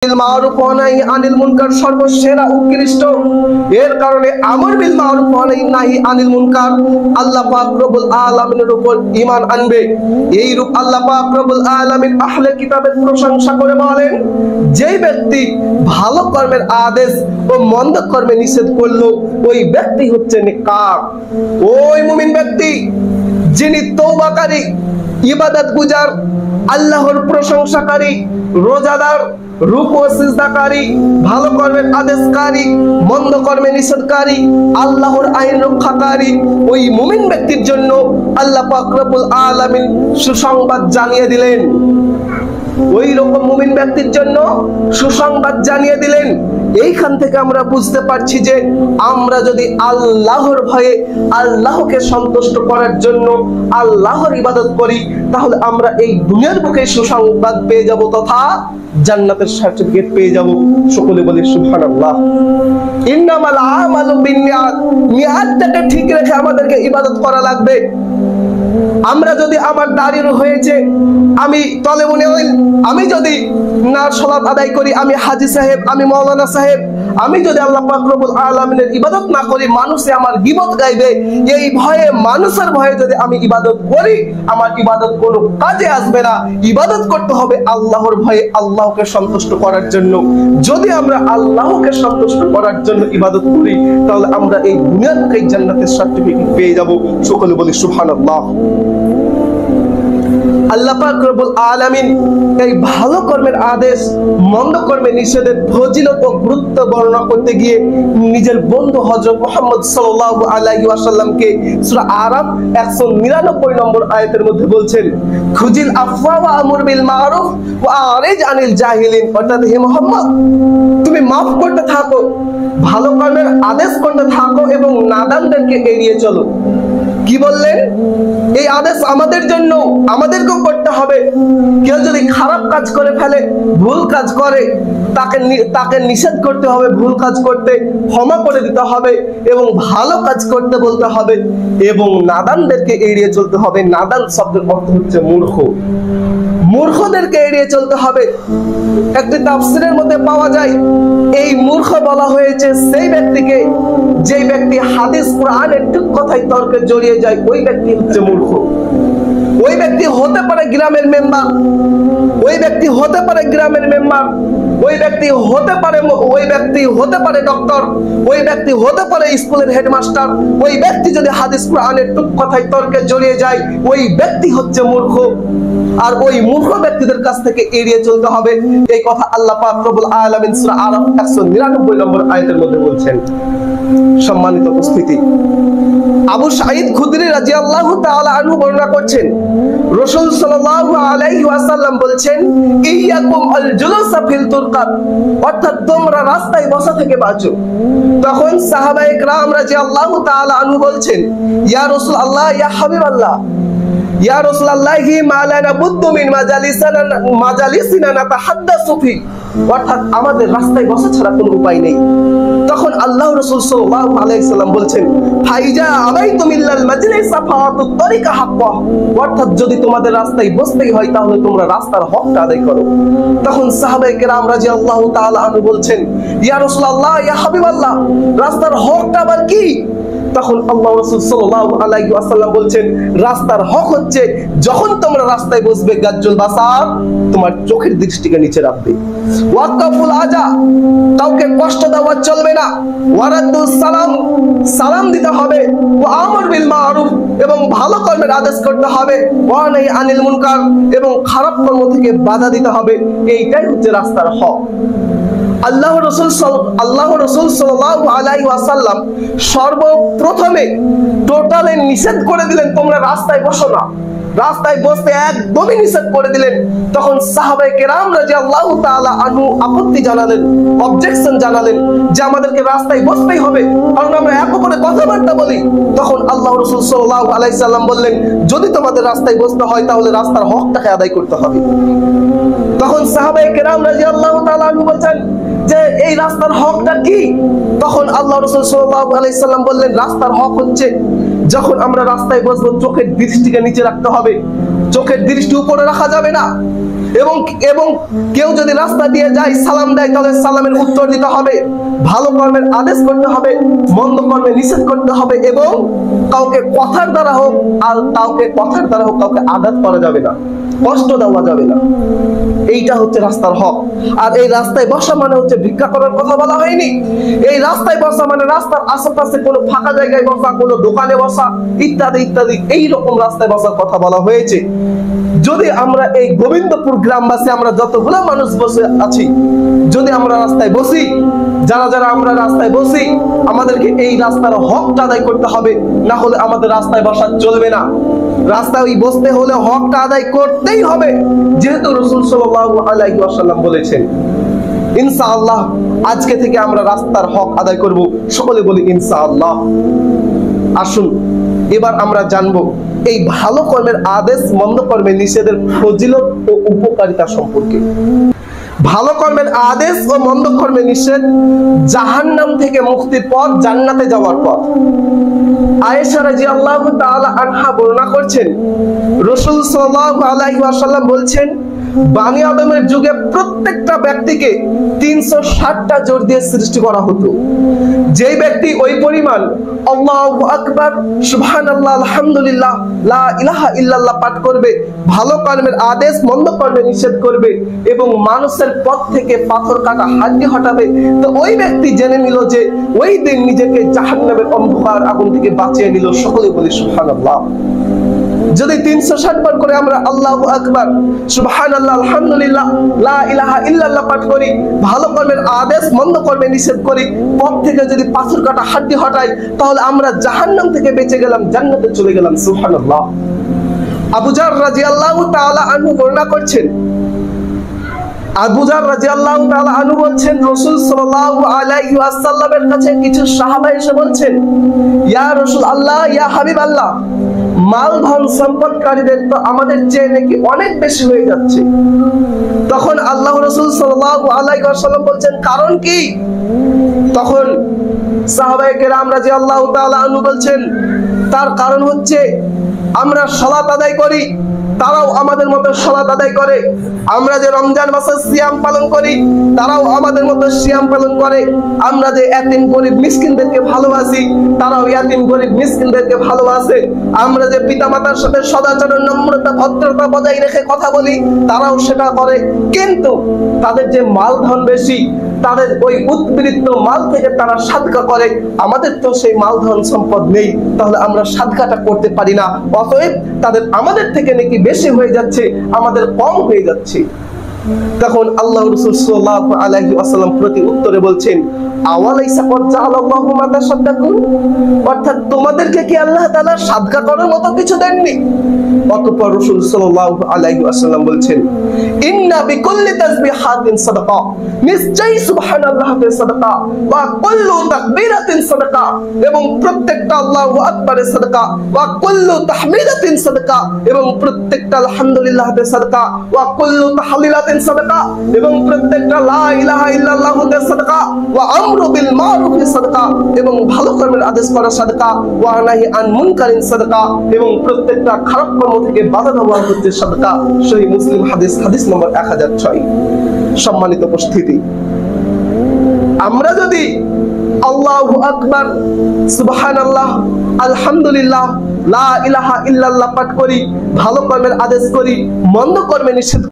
মারুফ ওয়া নাহি আনিল মুনকার সর্বসেরা উৎকৃষ্ট। এর কারণে আমর বিল মারুফ ওয়া নাহি আনিল মুনকার আল্লাহ পাক রব্বুল আলামিনের উপর ঈমান আনবে। এই রূপ আল্লাহ পাক রব্বুল আলামিন আহলে কিতাবের প্রশংসা করে বলেন, যেই ব্যক্তি ভালো কর্মের আদেশ ও মন্দ কর্মে নিষেধ করলো ওই ব্যক্তি হচ্ছে নেককার। ওই মুমিন ব্যক্তি যিনি তওবাকারী, ইবাদত গুজার, আল্লাহর প্রশংসাকারী, রোজাদার, রুকু সিজদাকারী, ভালো কর্মের আদেশকারী, মন্দ কর্মে নিষেধকারী, আল্লাহর আইন রক্ষাকারী, ওই মুমিন ব্যক্তির জন্য আল্লাহ পাক রব্বুল আলামিন সুসংবাদ জানিয়ে দিলেন। ওই রকম মুমিন ব্যক্তির জন্য সুসংবাদ জানিয়ে দিলেন। এইখান থেকে আমরা বুঝতে পারছি যে আমরা যদি আল্লাহর ভয়ে, আল্লাহকে সন্তুষ্ট করার জন্য আল্লাহর ইবাদত করি, তাহলে আমরা এই দুনিয়ার বুকে সুসংবাদ পেয়ে যাব তথা জান্নাতের সার্টিফিকেট পেয়ে যাব। সকলে বলি সুবহানাল্লাহ। ইন্নামাল আমালু বিন্নিয়াত, নিয়াতটাকে ঠিক রেখে আমাদেরকে ইবাদত করা লাগবে। আমরা যদি আমার দাঁড়িয়ে হয়েছে আমি তলেবুনে, আমি যদি না সালাত আদায় করি, আমি হাজী সাহেব, আমি মাওলানা সাহেব, আমি যদি আল্লাহ পাক রব্বুল আলামিনের ইবাদত না করি, মানুষে আমার গীবত গাইবে, এই ভয়ে, মানুষের ভয়ে যদি আমি ইবাদত করি, আমার ইবাদত কোনো কাজে আসবে না। ইবাদত করতে হবে আল্লাহর ভয়ে, আল্লাহকে সন্তুষ্ট করার জন্য। যদি আমরা আল্লাহকে সন্তুষ্ট করার জন্য ইবাদত করি, তাহলে আমরা এই দুনিয়া থেকে জান্নাতের সার্টিফিকেট পেয়ে যাব। সকলে বলি সুবহানাল্লাহ। আল্লাহ পাক রব্বুল আলামিন এই ভালো কর্মের আদেশ, মন্দ কর্মের নিষেধের ফজিলত ও গুরুত্ব বর্ণনা করতে গিয়ে নিজের বন্ধু হযরত মুহাম্মদ সাল্লাল্লাহু আলাইহি ওয়াসাল্লামকে সূরা আরাফ 199 নম্বর আয়াতের মধ্যে বলছেন, খুজিল আফওয়া ওয়া আমর বিল মারুফ ওয়া আরিজ আনিল জাহিলিন। অর্থাৎ হে মুহাম্মদ, তুমি মাফ করতে থাকো, ভালো কর্মের আদেশ করতে থাকো এবং নাদানদেরকে এড়িয়ে চলো। কি বললেন? এই আদেশ আমাদের জন্য, আমাদেরকেও করতে হবে। কেউ যদি খারাপ কাজ করে ফেলে, ভুল কাজ করে, তাকে নিষেধ করতে হবে ভুল কাজ করতে, ক্ষমা করে দিতে হবে এবং ভালো কাজ করতে বলতে হবে এবং নাদানদেরকে এড়িয়ে চলতে হবে। নাদান শব্দের অর্থ হচ্ছে মূর্খ। মূর্খদেরকে এড়িয়ে চলতে হবে। একটি তাফসীরের মধ্যে পাওয়া যায়, এই মূর্খ বলা হয়েছে সেই ব্যক্তিকে যে ব্যক্তি হাদিস কোরআনের ঠিক কথায় তর্কে জড়িয়ে যায়, ওই ব্যক্তি হচ্ছে মূর্খ। ওই ব্যক্তি হতে পারে গ্রামের মেম্বার, ওই ব্যক্তি হতে পারে গ্রামের মেম্বার, ওই ব্যক্তি হতে পারে ডক্টর, ওই ব্যক্তি হতে পারে স্কুলের হেডমাস্টার। ওই ব্যক্তি যদি হাদিস কোরআনের ঠিক কথায় তর্কে জড়িয়ে যায়, ওই ব্যক্তি হচ্ছে মূর্খ। আর ওই মূর্খ ব্যক্তিদের কাছ থেকে এড়িয়ে চলতে হবে। এই কথা আল্লাহ পাক রব্বুল আলামিন সূরা আরাফ 199 নম্বর আয়াতের মধ্যে বলছেন। সম্মানিত উপস্থিতি, আবু সাঈদ খুদরি রাদিয়াল্লাহু তাআলা আনহু বর্ণনা করছেন, রাসূল সাল্লাল্লাহু আলাইহি ওয়াসাল্লাম বলছেন, ইয়াকুম আল জুলুসা ফিল তুরকাত, অর্থাৎ তোমরা রাস্তায় বসা থেকে বাঁচো। তখন সাহাবায়ে কেরাম রাদিয়াল্লাহু তাআলা আনহু বলছেন, ইয়া রাসূলুল্লাহ, ইয়া হাবিবাল্লাহ, ইয়া রাসূলুল্লাহি মা লানা বুদ্দু মিন মাজালিসিনা নাতাহাদ্দাসু ফি, অর্থাৎ আমাদের রাস্তায় বসা ছাড়া কোনো উপায় নেই। তখন আল্লাহর রাসূল সাল্লাল্লাহু আলাইহি সাল্লাম বলছেন, ফাইজা আবাইতুম ইল্লাল মাজলিসা ফাতুত তরিকা হাক্কা, অর্থাৎ যদি তোমাদের রাস্তায় বসতেই হয় তাহলে তোমরা রাস্তার হকটা আদায় করো। তখন সাহাবায়ে কেরাম রাদিয়াল্লাহু তাআলা আনহু বলছেন, ইয়া রাসূলুল্লাহ, ইয়া হাবিবাল্লাহ, রাস্তার হকটা আবার কি? তখন আল্লাহর রাসূল সাল্লাল্লাহু আলাইহি ওয়াসাল্লাম বলছেন, রাস্তার হক হচ্ছে যখন তোমরা রাস্তায় বসবে, গাজ্জুল বাসার, তোমার চোখের দৃষ্টিকে নিচে রাখবে। ওয়াকাফুল আজা, কাউকে কষ্ট দেওয়া চলবে না। ওয়ারাদুস সালাম, সালাম দিতে হবে। ওয়া আমর বিল মারুফ, এবং ভালো কর্মের আদেশ করতে হবে। ওয়া নাহি আনিল মুনকার, এবং খারাপ কর্ম থেকে বাধা দিতে হবে। এইটাই হচ্ছে রাস্তার হক। আল্লাহর রাসূল সাল্লাল্লাহু আলাইহি ওয়াসাল্লাম সর্বপ্রথমে টোটালে নিষেধ করে দিলেন, তোমরা রাস্তায় বসো না, রাস্তায় বসতে একদমই নিষেধ করে দিলেন। তখন সাহাবায়ে কেরাম রাদিয়াল্লাহু তাআলা আনহু আপত্তি জানালেন, অবজেকশন জানালেন যে আমাদেরকে রাস্তায় বসতেই হবে, কারণ আমরা এক অপরের কথাবার্তা বলি। তখন আল্লাহর রাসূল সাল্লাল্লাহু আলাইহি সাল্লাম বললেন, যদি তোমাদের রাস্তায় বসতে হয় তাহলে রাস্তার হকটাকে আদায় করতে হবে। তখন সাহাবায়ে কেরাম রাদিয়াল্লাহু তাআলা আনহু বলেন যে এই রাস্তার হকটা কি? তখন আল্লাহর রাসূল সাল্লাল্লাহু আলাইহি সাল্লাম বললেন, রাস্তার হক হচ্ছে যখন আমরা রাস্তায় বসবো চোখের দৃষ্টিকে নিচে রাখতে হবে, চোখের দৃষ্টি উপরে রাখা যাবে না। এবং এবং কেউ যদি রাস্তা দিয়ে যায় সালাম দেয় তাহলে সালামের উত্তর দিতে হবে, ভালো কর্মের আদেশ করতে হবে, মন্দ কর্মের নিষেধ করতে হবে, এবং কাউকে কথার দ্বারা হোক কাউকে আঘাত করা যাবে না, কষ্ট দেওয়া যাবে না। এইটা হচ্ছে রাস্তার হক। আর এই রাস্তায় বসা মানে হচ্ছে ভিক্ষা করার কথা বলা হয়নি। এই রাস্তায় বসা মানে রাস্তার আশেপাশে কোনো ফাঁকা জায়গায় বসা, কোনো দোকানে বসা, ইত্যাদি ইত্যাদি এইরকম রাস্তায় বসার কথা বলা হয়েছে। যদি আমরা এই গোবিন্দপুর গ্রামবাসী আমরা যতগুলো মানুষ বসে আছি, যদি আমরা রাস্তায় বসি, যারা আমরা রাস্তায় বসি, আমাদেরকে এই রাস্তার হকটা আদায় করতে হবে, না হলে আমাদের রাস্তায় বসা চলবে না। রাস্তায় বসতে হলে হকটা আদায় করতেই হবে, যেহেতু রাসূল সাল্লাল্লাহু আলাইহি ওয়াসাল্লাম বলেছেন। ইনশাআল্লাহ আজকে থেকে আমরা রাস্তার হক আদায় করব, সকলে বলি ইনশাআল্লাহ। আসুন এবার আমরা জানবো এই ভালো কর্মের আদেশ, মন্দ কর্মের নিষেধের ফজিলত ও উপকারিতা সম্পর্কে। ভালো কর্মের আদেশ ও মন্দ কর্মের নিষেধ জাহান্নাম থেকে মুক্তির পথ, জান্নাতে যাওয়ার পথ। আয়েশা রাদিয়াল্লাহু তাআলা আনহা বর্ণনা করছেন, রাসূল সাল্লাল্লাহু আলাইহি ওয়াসাল্লাম বলছেন, বানি আদমের যুগে প্রত্যেকটা ব্যক্তিকে 360টা জোর দিয়ে সৃষ্টি করা হতো। যেই ব্যক্তি ওই পরিমাণ আল্লাহু আকবার, সুবহানাল্লাহ, আলহামদুলিল্লাহ, লা ইলাহা ইল্লাল্লাহ পাঠ করবে, ভালো কর্মের আদেশ মন্দ কর্মের নিষেধ করবে এবং মানুষের পথ থেকে পাথর কাটা হাড্ডি হটাবে, তো ওই ব্যক্তি জেনে নিল যে ওই দিন নিজেকে জাহান্নামের অন্ধকার আগুন থেকে বাঁচিয়ে নিল। সকলে বলি সুবহানাল্লাহ। যদি 360 বার করে আমরা আল্লাহু আকবার, সুবহানাল্লাহ, আলহামদুলিল্লাহ, লা ইলাহা ইল্লাল্লাহ পাঠ করি, ভালো কর্মের আদেশ মন্দ কর্মের নিষেধ করি, পথ থেকে যদি পাথর কাটা হাড্ডি হটাই, তাহলে আমরা জাহান্নাম থেকে বেঁচে গেলাম, জান্নাতে চলে গেলাম। সুবহানাল্লাহ। আবু যার রাদিয়াল্লাহু তাআলা আনহু বর্ণনা করছেন, আবু যার রাদিয়াল্লাহু তাআলা আনহু বলছেন, রাসূল সাল্লাল্লাহু আলাইহি ওয়াসাল্লামের কাছে কিছু সাহাবা এসে বলছেন, ইয়া রাসূলুল্লাহ, ইয়া হাবিবাল্লাহ, মাল ধন সম্পদকারীদের তো আমাদের চেয়ে নাকি অনেক বেশি হয়ে যাচ্ছে। তখন আল্লাহ রাসূল সাল্লাল্লাহু আলাইহি ওয়াসাল্লাম বলছেন, কারণ কি? তখন সাহাবায়ে কেরাম রাদিয়াল্লাহু তাআলা আনহু বলছেন, তার কারণ হচ্ছে আমরা সালাত আদায় করি, তারাও আমাদের মতো সালাত আদায় করে। আমরা যে রমজান মাসে সিয়াম পালন করি, তারাও আমাদের মতো সিয়াম পালন করে। আমরা যে এতিম গরিব মিসকিনদেরকে ভালোবাসি, তারাও এতিম গরিব মিসকিনদেরকে ভালোবাসে। আমরা যে পিতামাতার সাথে সদাচরণ, নম্রতা, ভদ্রতা বজায় রেখে কথা বলি, তারাও সেটা করে। কিন্তু তাদের যে মাল ধন বেশি, তাদের ওই উৎপীড়িত মাল থেকে তারা সাদকা করে, আমাদের তো সেই মাল ধন সম্পদ নেই, তাহলে আমরা সাদকাটা করতে পারি না। অতএব তাদের আমাদের থেকে নাকি বেশি হয়ে যাচ্ছে, আমাদের কম হয়ে যাচ্ছে। তখন আল্লাহ রাসূল সাল্লাল্লাহু আলাইহি ওয়াসাল্লাম প্রতি উত্তরে বলছেন, আওয়ালাইসা কদ জাআলাল্লাহু মা তাসাদ্দাকুন, অর্থাৎ তোমাদেরকে কি আল্লাহ তাআলা সাদকা করার মতো কিছু দেননি? অতঃপর রাসূল সাল্লাল্লাহু আলাইহি ওয়াসাল্লাম বলছেন, ইন্না বিকুল্লি তাসবিহাতিন সাদাকা, নিশ্চয়ই সুবহানাল্লাহের সাদাকা, ওয়া কুল্লু তাকবীরাতিন সাদাকা, এবং প্রত্যেকটা আল্লাহু আকবারের সাদাকা, ওয়া কুল্লু তাহমিদাতিন সাদাকা, এবং প্রত্যেকটা আলহামদুলিল্লাহের সাদাকা, ওয়া কুল্লু তাহলিলাতিন সাদাকা, এবং প্রত্যেকটা লা ইলাহা ইল্লাল্লাহের সাদাকা, ওয়া আমরু বিল মারুফি সাদাকা, এবং ভালো কর্মের আদেশ করা সাদাকা, ওয়া নাহি আন মুনকারিন সাদাকা, এবং প্রত্যেকটা খারাপ কর্ম থেকে বাধা দেওয়া হচ্ছে সাদাকা। সহিহ মুসলিম হাদিস, হাদিস নম্বর 1006। সম্মানিত উপস্থিতি, আমরা যদি আল্লাহু আকবার, সুবহানাল্লাহ, আলহামদুলিল্লাহ, লা ইলাহা ইল্লাল্লাহ পাঠ করি, ভালো কর্মের আদেশ করি, মন্দ কর্মের নিষেধ